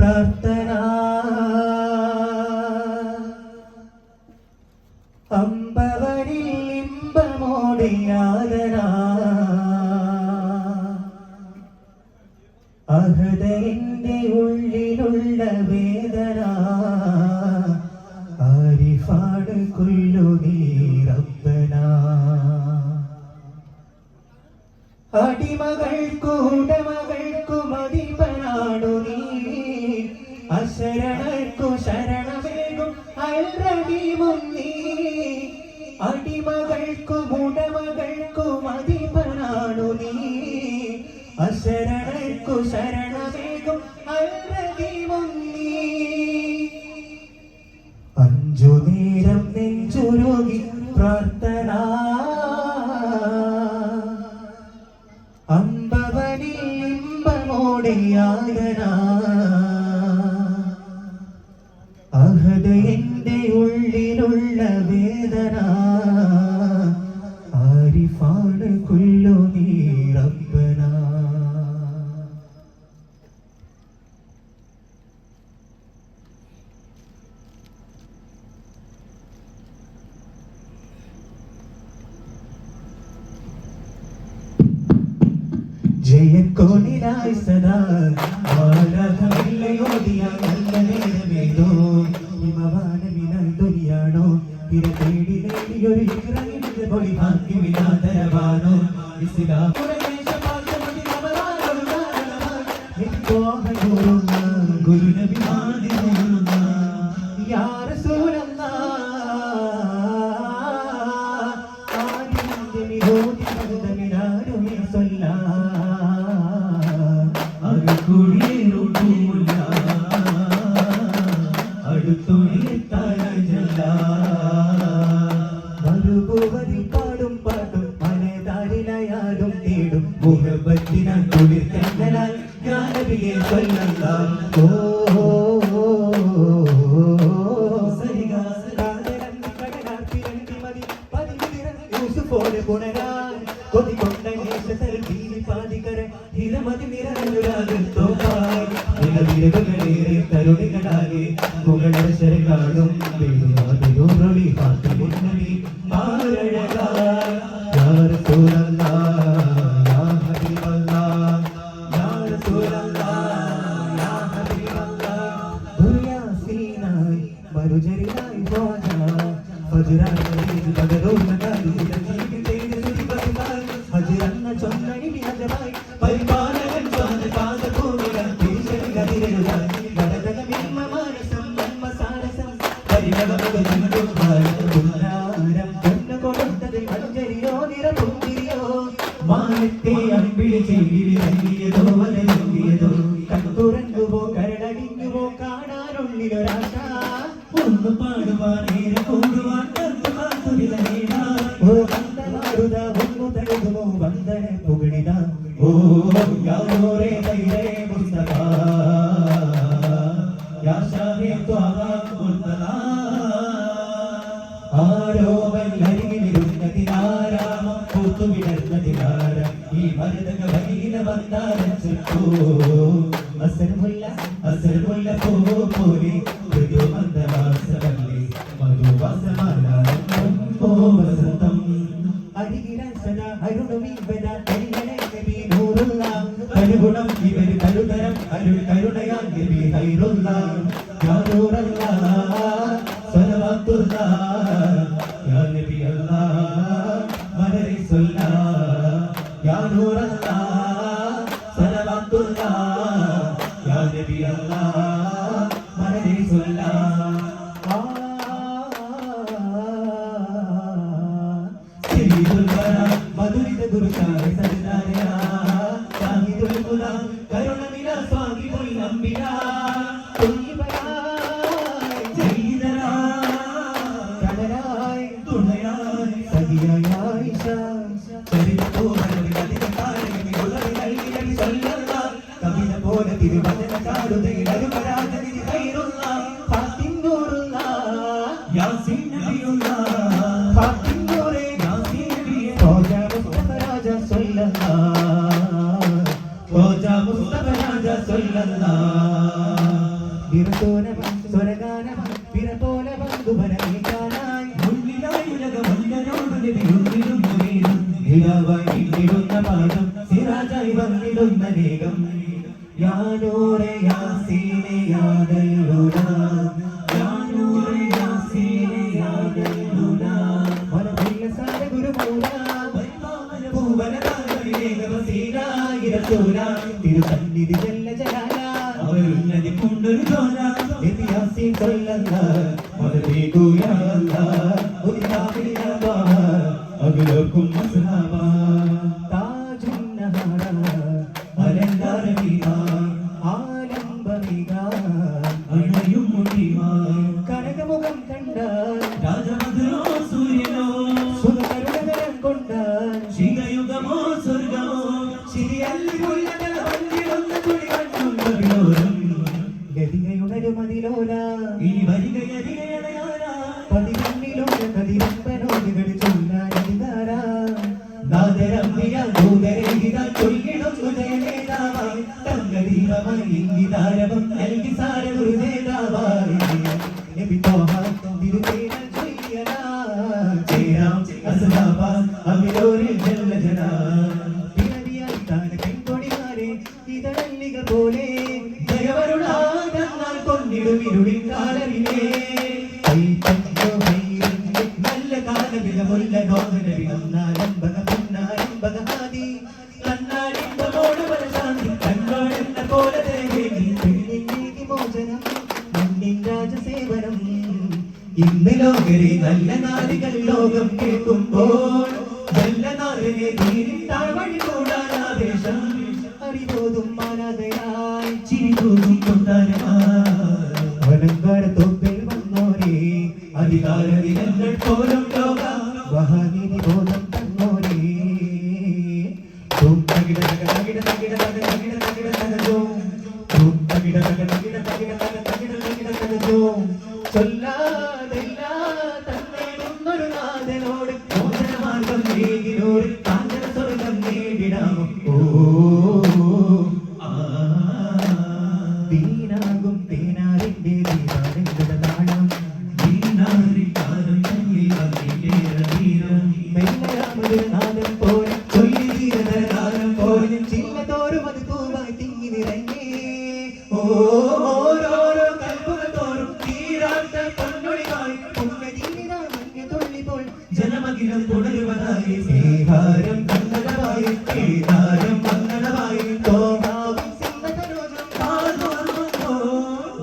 പ്രാർത്ഥന അമ്പവരിൽ ഇമ്പമോടെ യാതന അഹദന്റെ ഉള്ളിലുള്ള വേദന ആരിഫാണ് കൊല്ലുനീ റബ്ബന അടിമകൾക്കും ഉടമകൾക്കും അധിപനാണു നീ അശരണർക്കു ശരണമേകും അൽറഹീമും നീ അടിമകൾക്കും ഉടമകൾക്കും അധിപനാണു നീ അശരണർക്കു ശരണമേകും അൽറഹീമും നീ അഞ്ചു നേരം നെഞ്ചുരുകി പ്രാർത്ഥന അമ്പവനിൽ ഇമ്പമോടെ യാതന അഹദന്റെ ഉള്ളിലുള്ള വേദന ആരിഫാണ് കൊല്ലുനീ റബ്ബന ജയക്കോണിലായി സദാ ആരാധനയോടിയ നല്ല നേരമേതോ ഹിമവാനമിനാൽ ദുനിയാണോ തിര തേടി നേടിയൊരു ഇക്രമിന്റെ പൊളി ഭാഗ്യമില്ലാതരവാനോ ഇസ്ലാം ഗുരുനബി യാ റസൂലല്ലാഹ് ആദിന്റെ വിരോധി ബന്ധമിനാരുമേ സൊല്ലാ മരുഭൂവതിൽ പാടും പാട്ടും മനതാരിലയാലും തേടും മുഹബത്തിനാൽ കുളിർക്കണ്ടനാൽ യാനബിയെ സ്വല്ലല്ലാഹ് യൂസുഫോടെ പുണരാൻ കൊതികൊണ്ട നേശതൽ ഭീതി പാതികര ഹിതമതി നിരനുരാഗത്തോപ്പായി നിലവിരകളേറെ തരുണികളാകെ മുകളശരം കാണും വേദിയാതിരൊളി ഫാത്തിമുന്നബി ആരഴകായി യാ റസൂലല്ലാഹ് യാ ഹബീബല്ലാഹ് യാ റസൂലല്ലാഹ് യാ ഹബീബല്ലാഹ് ദുനിയാസീനായി മരുജരിനായി ഹോജ ഫജ്റായി ബദറുന്നകായി ദീപിൽ തേജ് സുരിബായി ഹജ്റന്ന ചൊന്നനി ബിഹജബായി പരിപാലകൻ സ്വാദ പാദഭൂമികൾ തിരിച്ചടികളിലുതായി വടതക മിമ്മ മാനസം മന്മ സാരസം പരിണവമതും പുന്നാരം പൊന്നു കൊടുത്തത് മഞ്ചരിയോ നിറപുന്തിരിയോ മാനത്തെ അമ്പിളി ചെയ്തിരിയതോ വലങ്ങിയതോ കണ്ടുറങ്ങുവോ കരടടിഞ്ഞുവോ കാണാനുള്ളിലൊരാശ ഒന്ന് പാടുവാനേറെ കൂടുവാൻ ഓ വന്ദമാരുത ഒന്നു തഴുകുമോ വന്ദന പുകഴിത ഓ യാനൂറേ തൈരേ മുസ്തഫ യാ ഷാഹി ത്വാഹ മുർത്തദ ആരോവല്ലരികിലിരുന്നതിനാരാമം പൂത്തുവിടർന്നതിനാര ഈ മരുതക വൈന വന്ദാനം ചുറ്റൂ അസർമുല്ല പോലെ മൃദു മന്ദവാസവല്ലി മധുവാസമാലാരം വസന്തം അരികിലാൻ സദാ അരുണമീവന കരിയണേ നബി നൂറുള്ള കരുഗുണം ഇവർ കരുതരം അരുൾ കരുണയാൻ നബി ഹൈറുള്ള യാ നൂറല്ലാഹ് സ്വലവാത്തുല്ലാഹ് യാ നബി അല്ലാഹ് മദരി സല്ലാ യാ നൂറല്ലാഹ് സ്വലവാത്തുല്ലാഹ് യാ നബി അല്ലാഹ് മദരി സല്ലാ മധുരിത ഗുരുസാര സരദാര സാഹിദുൽ ഖുദാ കരുണമില സ്വാഹിബുൽ അംബിയ തുയ്യിബായി ജയ്യിദനാ കടലായി തുണയായി സഖിയായി ആയിഷ ചരിത്രത്തോടെ അതികാരമി ഗുരുവിൽ നബി സല്ലല്ലാഹ് കവിത പോലെ തിരുവചന കാരുതയിൽ അരുപരാജനി ഖൈറുള്ള ഫാത്തിൻ നൂറുള്ള യാസീൻ നബിയുള്ള ഫാത്തിൻ നൂറേ Raja Mustafa Raja Sallallahu സന്നിധിയുന്നിടുന്ന വേദം നിലവായി ഇടുന്ന പാദം സിറാജായി വന്നിടുന്ന വേഗം യാനൂറെ യാസീനെ യാദൽലുല യാനൂറെ യാസീനെ യാദൽലുല വനപ്രിയ സാര ഗുരുമൂല പൂവനതാകവിവേകവസീരായിരത്തോല തിരുസന്നിധി ജല്ല ജലാല അവരുന്നതി കൊണ്ടൊരു ജോല യാസീൻ സല്ലല്ല മദരീകുയാ അല്ലാഹ് ഉദിനാമിയാ അഖിലക്കും മസ്ഹബ താജുൻ നഹറ അലങ്കാരമീമാ ആലംബമികാ അണയും മുടിമാ കനകമുഖം കണ്ട രാജമധുരോ സൂര്യനോ സുഖകരുണകരം കൊണ്ട ശിഖയുഗമോ സ്വർഗമോ ശിരിയല്ലി കൊല്ലകല വന്നിടുന്ന തുടി കണ്ണുള്ളവിലോരം ഗതികയുണരുമതിലോല ഈ വരികയരികയണയാല പതികണ്ണിലുള്ള കതിരമ്പനോടുകൾ ചൊല്ലാനധികാര നാദരമ്യ ഭൂതരഹിത ചൊല്ലിടുന്നു ജയനേതാവായി തങ്കദീപമായി ഇംഗിതാരവം നൽകി സാരഗുരു നേതാവായി നബി തോഹ തിരുതേന ചൊല്ലിയലാ ചേരാം അസ്ലാബ അമിലോരിൽ ജല്ല ജലാ പിറവിയായി താന കൈകൊടിമാരെ ഇതളല്ലിക പോലെ ദയവരുളാൽ കൊണ്ടിടും ഇരുളിൻ കാലവിനെ നല്ല കാലവിലമുള്ള നോകനവിനാലംബക പൊന്നാലംബക ഹാദി കണ്ണാടിമ്പമോട് മനശാന്തി കണ്ണോടെന്ന പോലെ പെണ്ണിന്റെ മോചനം മണ്ണിൻ രാജസേവനം ഇന്ന് ലോകരെ നല്ല നാടുകൾ ലോകം കേൾക്കുമ്പോൾ നല്ല നാടിനെ തീരിട്ടാൽ വഴി കൂടാനാദേശം അറിവോതും മാനാതയായി ചിരിതൂതും കൊണ്ടാരമായി അലങ്കാരത്തൊപ്പിൽ വന്നോരേ അധികാര ദിനങ്ങൾ പോലും ലോക മഹാനീതി ബോധം തന്നോരേ തകിട തകിട തകിട തകിട തകിട തകിട തകജോ തകിട തകിട തകിട തകിട തകിട തകിട തകജോ ചൊല്ലാതെല്ലാ തന്നേടുന്നൊരു നാഥനോട് മോചനമാർഗം നേടിനോട് കാഞ്ചന സ്വർഗം നേടിടാമോ ദീനാകും തേനാറിന്റെ ദീപാരംഗത താളം ദീനാറിക്കാരം തന്നിൽ വന്നിട്ടേറീരം മെല്ലരാമനാദം പോലെ ചൊല്ലി ധീരതരകാരം പോലെ ചില്ലതോറും അത് പൂവായി തിങ്ങി നിറഞ്ഞേ ഓരോരോ കൽപ്പുകൾ തോറും തീരാത്ത പൊന്നൊളിവായി പുണ്യജീവിതമഞ്ഞ തുള്ളിപ്പോൾ ജനമകിലം തുടരുവതായി സ്നേഹാരം കന്നടമായി കേദാരം മംഗളമായി തോമാവും സിംഹതനോജം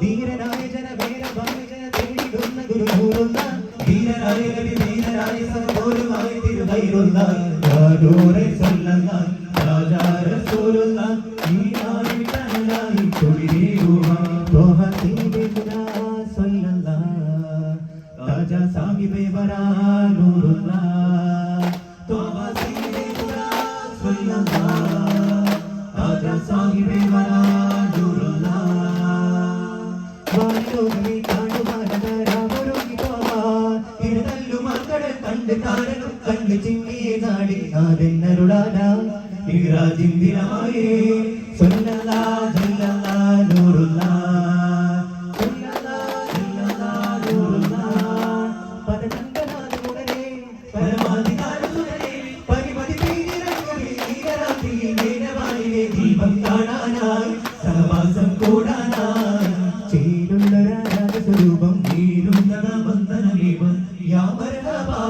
ധീരനായ ജനവേരഭായ ജന തേടിടുന്ന ഗുരുകൂറുന്ന ധീരനായ നബി ധീരനായ സഹോരുമായി തിരുവൈറുന്ന യാദൂറെ സല്ലല്ല രാജാ റസൂലുള്ള ഈനായി തനലായി തൊഴിലേകുക തോഹ തീരെ ഖുദാ സല്ലല്ല താജാ സാഹിബേ വരാ നൂറുള്ള തോഹ തീരെ ഖുദാ സല്ലല്ല താജാ സാഹിബേ വരാ നൂറുള്ള വാലോകമേ കാണുവാനവരാവൊരുങ്ങി പോവാൻ ഇരുതല്ലുമാക്കടൽ കണ്ട് താരനും കണ്ട് ചിങ്ങിയ നാടിൽ നാടെന്നരുളാന ഇറാജിൻ ദിനമായേ സല്ലല്ലാ ജല്ലല്ലാ നൂറുല്ലാ സല്ലല്ലാ ജല്ലല്ലാ നൂറുല്ലാ പരതങ്കനാഥുടനെ പരമാധികാരസുതനെ പരിമതി തീരങ്ങളിൽ നീരാത്രിയിൽ നേരവായിലെ ദീപം കാണാനായി സഹവാസം കൂടാനായി ചേരുള്ള രാജസ്വരൂപം നീരുന്നത ബന്ധനമേവം യാ മർഹബാ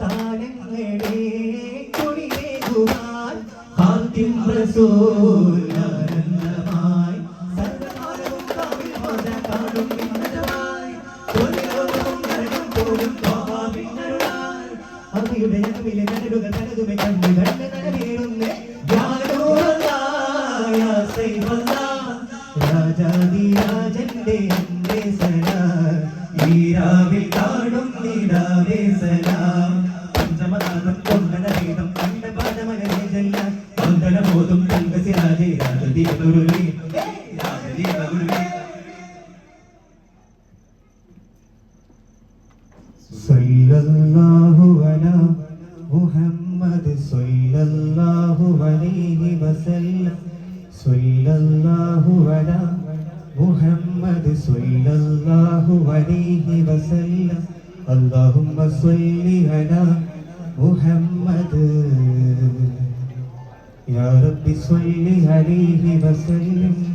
താരങ്ങളെ കൊടിയേകുവാൻ ഹാത്തിം റസൂൽ ആനന്ദമായി സർവകാലവും കാവിൽ വാദ കാണും വിന്നതമായി കൊടിയോടും നരകം പോലും പാപിന്നരുളായി അവയുടെ ഞകവിലെ നരടുകൾ തനതുമെ കണ്ട് കണ്ട് നരവേറുന്നേ യാ സൈഫല്ലാ രാജാധിരാജന്റെ സലാം ഈരാവിൽ കാണും നീരാവേ സലാം പഞ്ചമനാഥം കൊണ്ടനവേദം കണ്ട പാദമനേ ജല്ല മംഗളബോധം തങ്കസിരാജേ രാജദീപഗുരുവേ രാജദീപഗുരുവേ സല്ലല്ലാഹു അലാ മുഹമ്മദ് സല്ലല്ലാഹു അലൈഹി വസല്ലം സല്ലല്ലാഹു അലാ മുഹമ്മദ് സല്ലല്ലാഹു അലൈഹി വസല്ലം اللهم صل على محمد يا رب صل عليه وسلم